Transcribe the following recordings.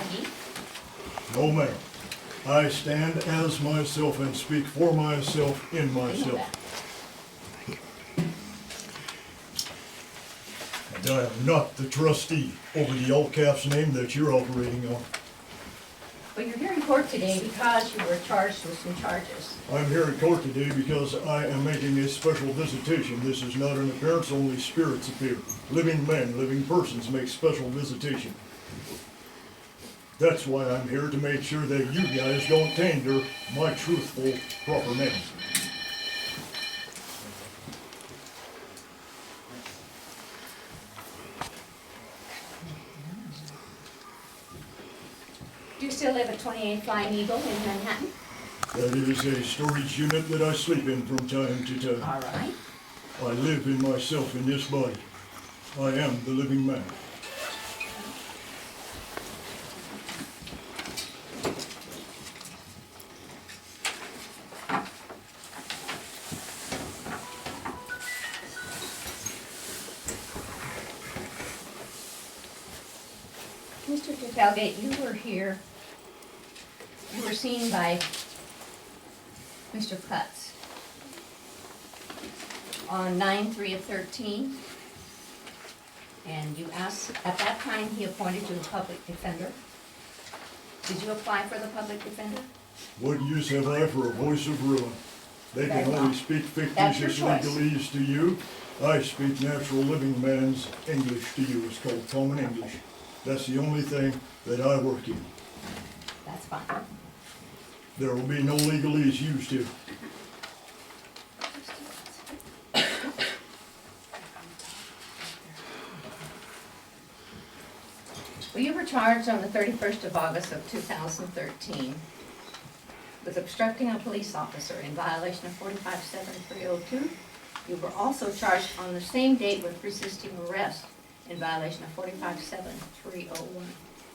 ID? No, ma'am. I stand as myself and speak for myself in I know myself. that. And I am not the trustee over the all caps name that you're operating on. Well, you're here in court today because you were charged with some charges. I'm here in court today because I am making a special visitation. This is not an appearance, only spirits appear. Living men, living persons make special visitation. That's why I'm here, to make sure that you guys don't tander my truthful, proper name. Do you still live at 28 Flying Eagle in Manhattan? That is a storage unit that I sleep in from time to time. All right. I live in myself in this body. I am the living man. Mr. Tertelgte, you were here. You were seen by Mr. Cutts on 9/3/13. And you asked, at that time, he appointed you a public defender. Did you apply for the public defender? What use have I for a voice of ruin? They can Very only well. speak That's your fictitious choice. legalese to you. I speak natural living man's English to you. It's called common English. That's the only thing that I work in. That's fine. There will be no legalese used here. Well, you were charged on the 31st of August of 2013 with obstructing a police officer in violation of 45-7302. You were also charged on the same date with resisting arrest in violation of 45-7301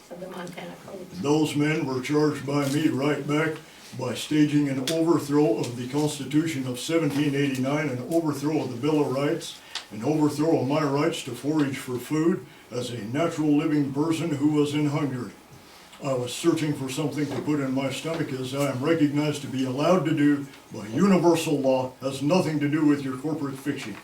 of the Montana Code. Those men were charged by me right back by staging an overthrow of the Constitution of 1789, an overthrow of the Bill of Rights, an overthrow of my rights to forage for food as a natural living person who was in hunger. I was searching for something to put in my stomach, as I am recognized to be allowed to do by universal law. Has nothing to do with your corporate fiction.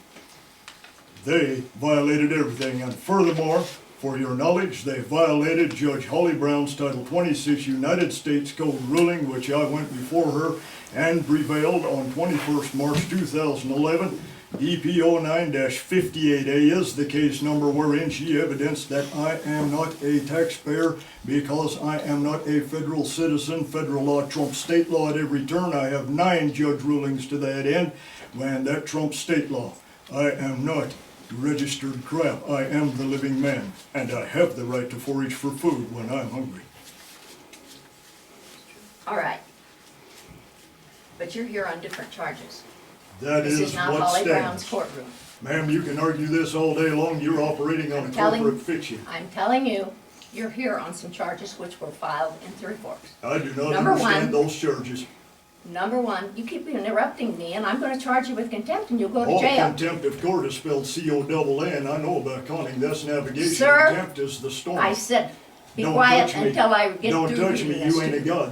They violated everything, and furthermore, for your knowledge, they violated Judge Holly Brown's Title 26 United States Code ruling, which I went before her and prevailed on 21st March 2011. DPO 9-58A is the case number wherein she evidenced that I am not a taxpayer because I am not a federal citizen. Federal law trumps state law at every turn. I have 9 judge rulings to that end, and that trumps state law. I am not registered crap. I am the living man, and I have the right to forage for food when I'm hungry. All right. But you're here on different charges. That This is is not what Holly Brown's stands. courtroom. Ma'am, you can argue this all day long. You're operating on a corporate fiction. I'm telling you, you're here on some charges which were filed in Three Forks. I do not Number understand one. those charges. Number one, you keep interrupting me, and I'm gonna charge you with contempt, and you'll go to Oh, jail. contempt of court is spelled C-O-double-N. I know about conning. That's navigation. Sir, Contempt is the storm. I said, be Don't quiet touch me. until I get Don't through touch reading me. this You ain't to a god.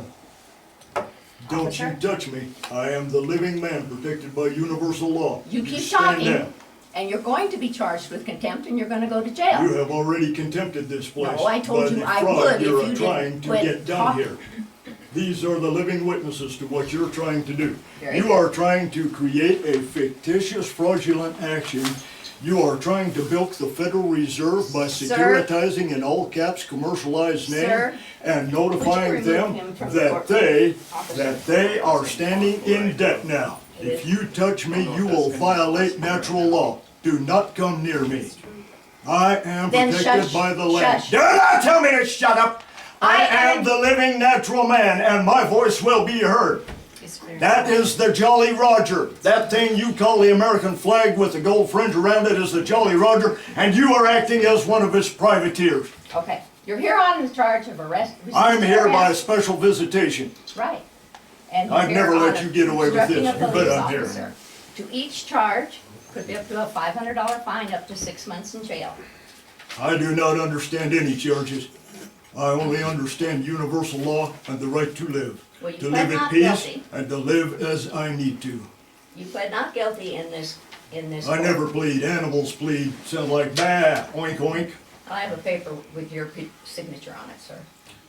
Don't Officer? you touch me. I am the living man protected by universal law. You keep stand talking, down. and you're going to be charged with contempt, and you're gonna go to You jail. have already contempted this place. No, I told by you the I fraud would if you're you trying didn't to quit get done talking. here. These are the living witnesses to what you're trying to do. Very You good. are trying to create a fictitious fraudulent action. You are trying to bilk the Federal Reserve by Sir. securitizing in all caps commercialized name Sir. and Would notifying you remove them him from the that courtroom? they are standing in debt now. If you touch me, you will violate natural law. Do not come near me. I am Then protected shush, by the land. shush. Do not tell me to shut up! I I am am- the living natural man, and my voice will be heard. That is the Jolly Roger. That thing you call the American flag with the gold fringe around it is the Jolly Roger, and you are acting as one of his privateers. Okay, you're here on the charge of arrest. I'm resisting here by arrest. special visitation. Right. And I've you're never here let on you get away with obstructing this. a You bet police I'm here. officer. To each charge, could be up to a $500 fine, up to 6 months in jail. I do not understand any charges. I only understand universal law and the right to live. Well, you To pled live at not peace guilty. and to live as I need to. You pled not guilty in this I court. never plead, animals plead, sound like bah, oink oink. I have a paper with your signature on it, sir.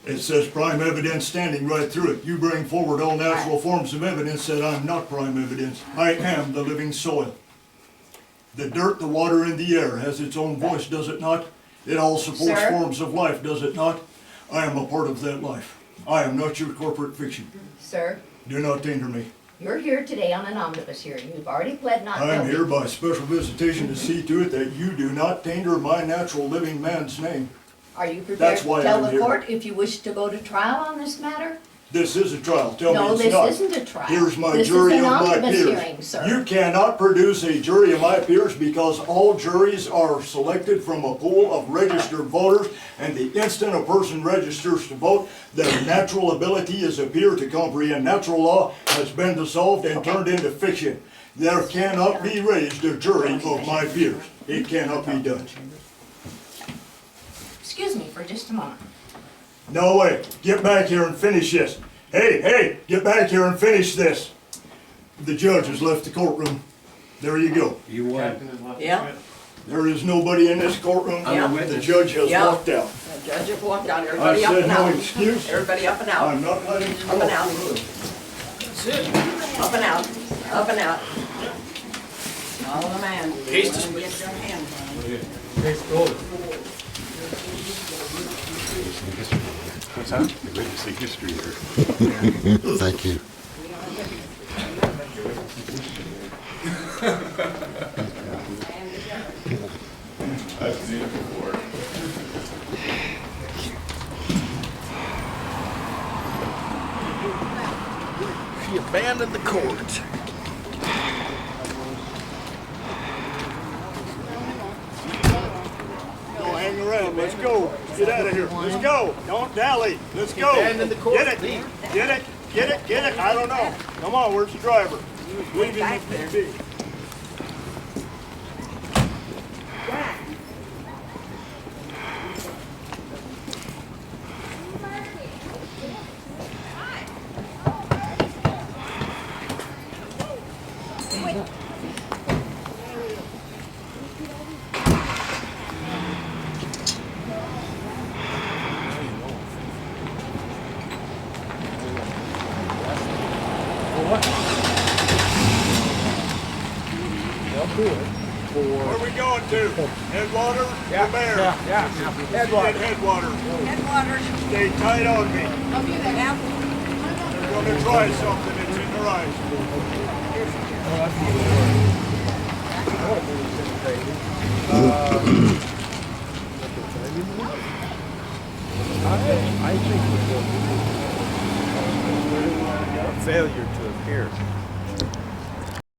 It says prime evidence standing right through it. You bring forward all natural forms of evidence that I'm not prime evidence. I am the living soil. The dirt, the water, and the air has its own voice, does it not? It all supports Sir? forms of life, does it not? I am a part of that life. I am not your corporate fiction. Sir, Do not tainter me. you're here today on an omnibus hearing. You've already pled not guilty. I am here by special visitation to see to it that you do not tainter my natural living man's name. Are you prepared That's to why tell I'm the here. court if you wish to go to trial on this matter? This is a trial. Tell me No, it's this not. isn't a trial. Here's my This is jury an of my omnibus peers. hearing, sir. You cannot produce a jury of my peers because all juries are selected from a pool of registered voters, and the instant a person registers to vote, their natural ability as a peer to comprehend natural law has been dissolved and turned into fiction. There cannot be raised a jury of my peers. It cannot be done. Excuse me for just a moment. No way. Get back here and finish this. Hey, get back here and finish this. The judge has left the courtroom. There you go. You won. Yeah, There is nobody in this courtroom. I'm a The witness. judge has Yeah. walked out. the judge have walked out, I everybody up said and no out. excuse. Everybody up and out, I'm not letting you Up and out. off. up and out, up and out. Follow the man. Case dismissed. Get your hand. What's that? Great to see history here. Thank you. I've seen it before. She abandoned the court. No, hang around. Let's go. Get out of here. Let's go. Don't dally. Let's go. Abandon the court. Get it. Get it. Get it. Get it. I don't know. Come on. Where's the driver? Leave him back with there. me. Where are we going to? Headwater? Yeah. Bear? Yeah. Headwater. Headwater. Headwaters. Stay tight on me. Don't do that now. They're gonna try something. It's in their eyes. I think failure to appear.